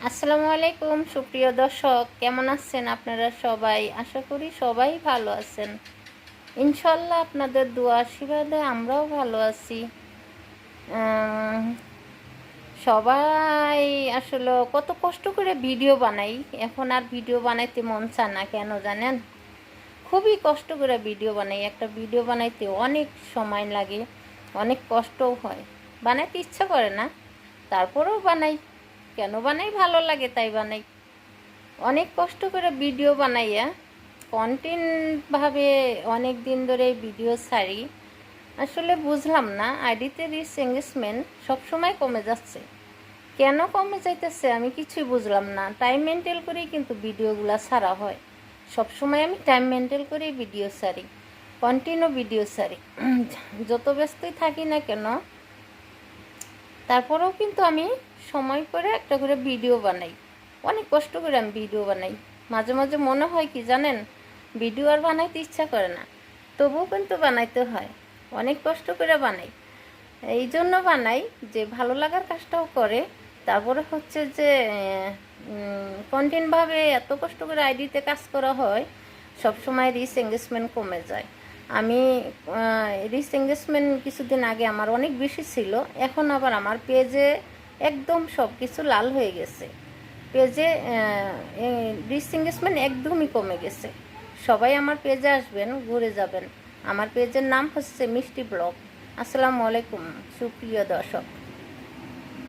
আসসালামু আলাইকুম সুপ্রিয় দর্শক, কেমন আছেন আপনারা সবাই? আশা করি সবাই ভালো আছেন। ইনশাল্লাহ আপনাদের দোয়া আশীর্বাদে আমরাও ভালো আছি। আম, সবাই আসলে কত কষ্ট করে ভিডিও বানাই, এখন আর ভিডিও বানাইতে মন চায় না, কেন জানেন? খুবই কষ্ট করে ভিডিও বানাই। একটা ভিডিও বানাইতে অনেক সময় লাগে, অনেক কষ্টও হয়, বানাইতে ইচ্ছা করে না, তারপরেও বানাই। কেন বানাই? ভালো লাগে তাই বানাই। অনেক কষ্ট করে ভিডিও বানাইয়া কন্টেন্টভাবে অনেক দিন ধরে ভিডিও ছাড়ি। আসলে বুঝলাম না, আইডিতে রিচ এঙ্গেজমেন্ট সবসময় কমে যাচ্ছে। কেন কমে যাইতেছে আমি কিছুই বুঝলাম না। টাইম মেনটেন করেই কিন্তু ভিডিওগুলো ছাড়া হয়। সবসময় আমি টাইম মেনটেন করেই ভিডিও ছাড়ি, কন্টিনিউ ভিডিও ছাড়ি। যত ব্যস্তই থাকি না কেন, তারপরেও কিন্তু আমি সময় করে একটা করে ভিডিও বানাই। অনেক কষ্ট করে আমি ভিডিও বানাই। মাঝে মাঝে মনে হয় কি জানেন, ভিডিও আর বানাইতে ইচ্ছা করে না, তবুও কিন্তু বানাইতে হয়। অনেক কষ্ট করে বানাই, এই জন্য বানাই যে ভালো লাগার কাজটাও করে। তারপরে হচ্ছে যে কন্টেন্টভাবে এত কষ্ট করে আইডিতে কাজ করা হয়, সব সময় রিচ এঙ্গেজমেন্ট কমে যায়। আমি রিচ এঙ্গেজমেন্ট কিছুদিন আগে আমার অনেক বেশি ছিল, এখন আবার আমার পেজে একদম সব কিছু লাল হয়ে গেছে। পেজে রিচ এঙ্গেজমেন্ট একদমই কমে গেছে। সবাই আমার পেজে আসবেন, ঘুরে যাবেন। আমার পেজের নাম হচ্ছে মিষ্টি ব্লগ। আসসালামু আলাইকুম সুপ্রিয় দর্শক।